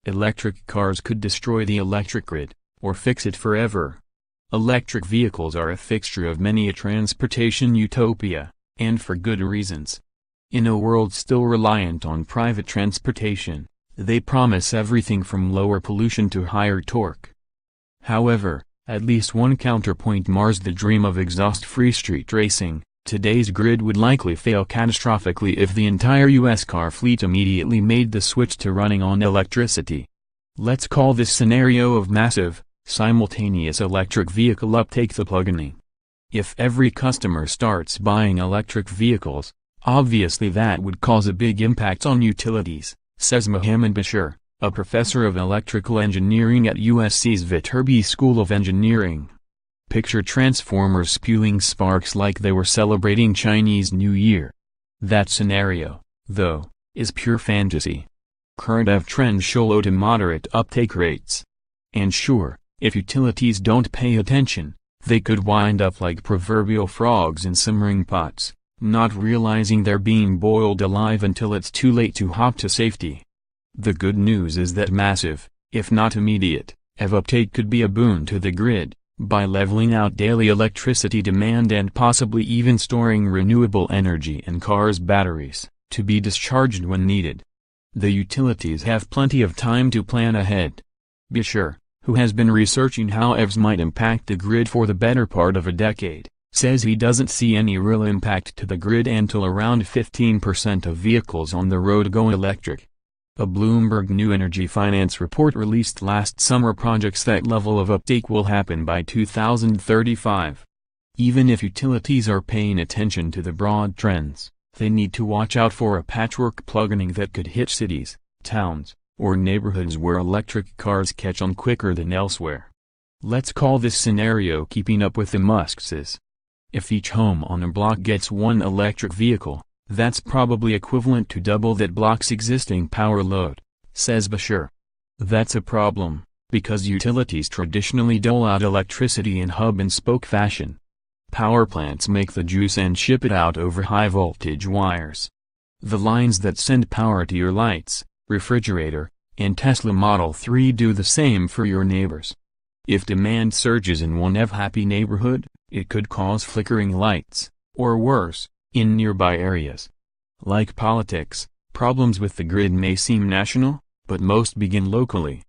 Electric cars could destroy the electric grid, or fix it forever. Electric vehicles are a fixture of many a transportation utopia, and for good reasons. In a world still reliant on private transportation, they promise everything from lower pollution to higher torque. However, at least one counterpoint mars the dream of exhaust-free street racing. Today's grid would likely fail catastrophically if the entire U.S. car fleet immediately made the switch to running on electricity. Let's call this scenario of massive, simultaneous electric vehicle uptake the pluggening. If every customer starts buying electric vehicles, obviously that would cause a big impact on utilities, says Mohammed Beshir, a professor of electrical engineering at USC's Viterbi School of Engineering. Picture transformers spewing sparks like they were celebrating Chinese New Year. That scenario, though, is pure fantasy. Current EV trends show low to moderate uptake rates. And sure, if utilities don't pay attention, they could wind up like proverbial frogs in simmering pots, not realizing they're being boiled alive until it's too late to hop to safety. The good news is that massive, if not immediate, EV uptake could be a boon to the grid, by leveling out daily electricity demand and possibly even storing renewable energy in cars' batteries, to be discharged when needed. The utilities have plenty of time to plan ahead. Beshir, who has been researching how EVs might impact the grid for the better part of a decade, says he doesn't see any real impact to the grid until around 15% of vehicles on the road go electric. A Bloomberg New Energy Finance report released last summer projects that level of uptake will happen by 2035. Even if utilities are paying attention to the broad trends, they need to watch out for a patchwork pluggening that could hit cities, towns, or neighborhoods where electric cars catch on quicker than elsewhere. Let's call this scenario keeping up with the Muskses. If each home on a block gets one electric vehicle, that's probably equivalent to double that block's existing power load, says Beshir. That's a problem, because utilities traditionally dole out electricity in hub-and-spoke fashion. Power plants make the juice and ship it out over high-voltage wires. The lines that send power to your lights, refrigerator, and Tesla Model 3 do the same for your neighbors. If demand surges in one EV-happy neighborhood, it could cause flickering lights, or worse, in nearby areas. Like politics, problems with the grid may seem national, but most begin locally.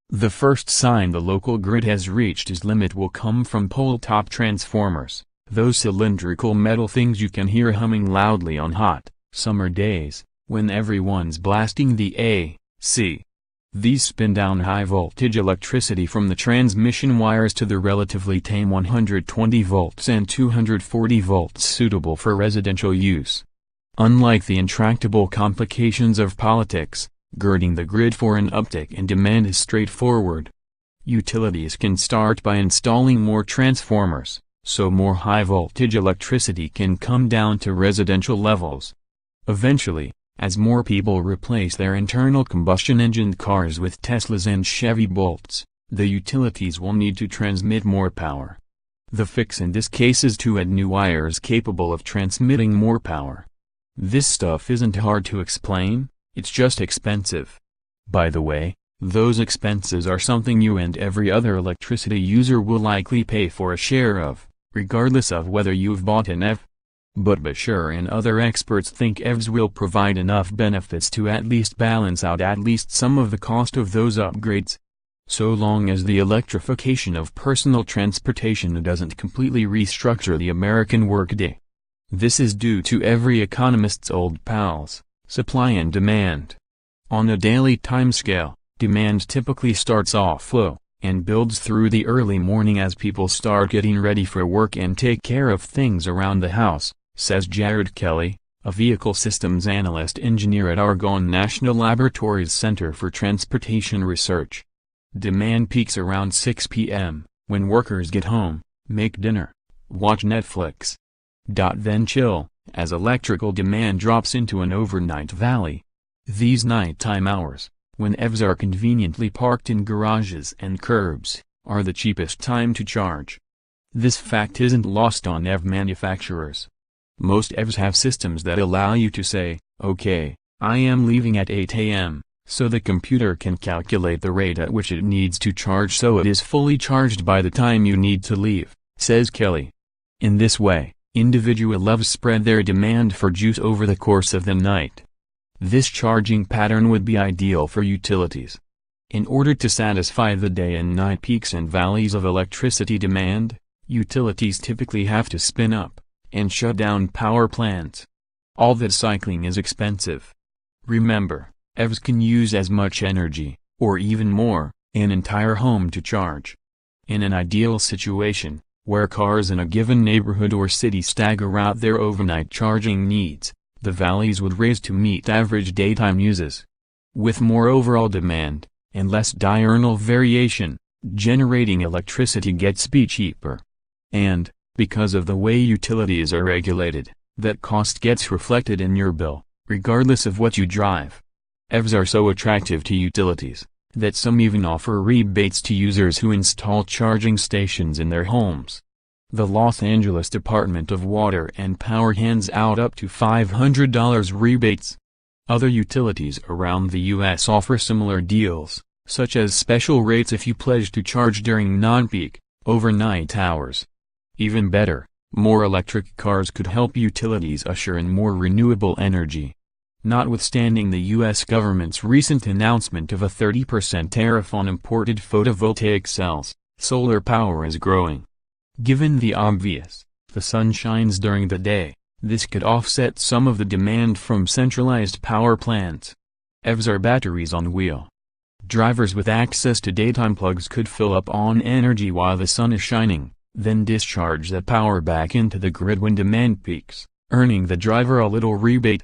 The first sign the local grid has reached its limit will come from pole-top transformers, those cylindrical metal things you can hear humming loudly on hot, summer days, when everyone's blasting the AC. These spin down high-voltage electricity from the transmission wires to the relatively tame 120 volts and 240 volts suitable for residential use. Unlike the intractable complications of politics, girding the grid for an uptake in demand is straightforward. Utilities can start by installing more transformers, so more high-voltage electricity can come down to residential levels. Eventually, as more people replace their internal combustion engine cars with Teslas and Chevy Bolts, the utilities will need to transmit more power. The fix in this case is to add new wires capable of transmitting more power. This stuff isn't hard to explain, it's just expensive. By the way, those expenses are something you and every other electricity user will likely pay for a share of, regardless of whether you've bought an EV. But Beshir and other experts think EVs will provide enough benefits to at least balance out at least some of the cost of those upgrades. So long as the electrification of personal transportation doesn't completely restructure the American workday. This is due to every economist's old pals, supply and demand. On a daily timescale, demand typically starts off low, and builds through the early morning as people start getting ready for work and take care of things around the house, says Jared Kelly, a vehicle systems analyst engineer at Argonne National Laboratory's Center for Transportation Research. Demand peaks around 6 p.m., when workers get home, make dinner, watch Netflix. Then chill, as electrical demand drops into an overnight valley. These nighttime hours, when EVs are conveniently parked in garages and curbs, are the cheapest time to charge. This fact isn't lost on EV manufacturers. Most EVs have systems that allow you to say, "Okay, I am leaving at 8 a.m., so the computer can calculate the rate at which it needs to charge so it is fully charged by the time you need to leave, says Kelly. In this way, individuals spread their demand for juice over the course of the night. This charging pattern would be ideal for utilities. In order to satisfy the day and night peaks and valleys of electricity demand, utilities typically have to spin up and shut down power plants. All that cycling is expensive. Remember, EVs can use as much energy, or even more, an entire home to charge. In an ideal situation, where cars in a given neighborhood or city stagger out their overnight charging needs, the valleys would raise to meet average daytime uses. With more overall demand, and less diurnal variation, generating electricity gets to be cheaper. And, because of the way utilities are regulated, that cost gets reflected in your bill, regardless of what you drive. EVs are so attractive to utilities, that some even offer rebates to users who install charging stations in their homes. The Los Angeles Department of Water and Power hands out up to $500 rebates. Other utilities around the U.S. offer similar deals, such as special rates if you pledge to charge during non-peak, overnight hours. Even better, more electric cars could help utilities usher in more renewable energy. Notwithstanding the U.S. government's recent announcement of a 30% tariff on imported photovoltaic cells, solar power is growing. Given the obvious, the sun shines during the day, this could offset some of the demand from centralized power plants. EVs are batteries on wheel. Drivers with access to daytime plugs could fill up on energy while the sun is shining, then discharge that power back into the grid when demand peaks, earning the driver a little rebate.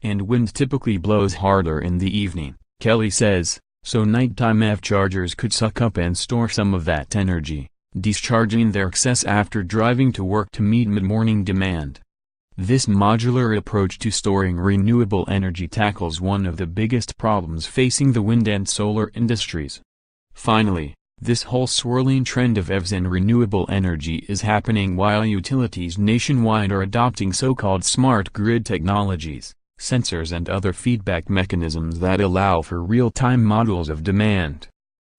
And wind typically blows harder in the evening, Kelly says, so nighttime EV chargers could suck up and store some of that energy, discharging their excess after driving to work to meet mid-morning demand. This modular approach to storing renewable energy tackles one of the biggest problems facing the wind and solar industries. Finally, this whole swirling trend of EVs and renewable energy is happening while utilities nationwide are adopting so-called smart grid technologies, sensors and other feedback mechanisms that allow for real-time models of demand.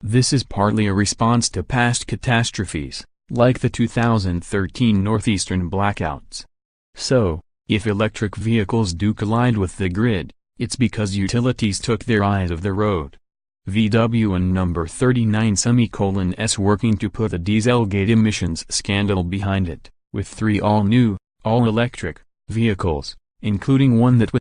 This is partly a response to past catastrophes, like the 2013 northeastern blackouts. So, if electric vehicles do collide with the grid, it's because utilities took their eyes off the road. VW and number 39s working to put the Dieselgate emissions scandal behind it, with 3 all-new, all-electric vehicles, including one that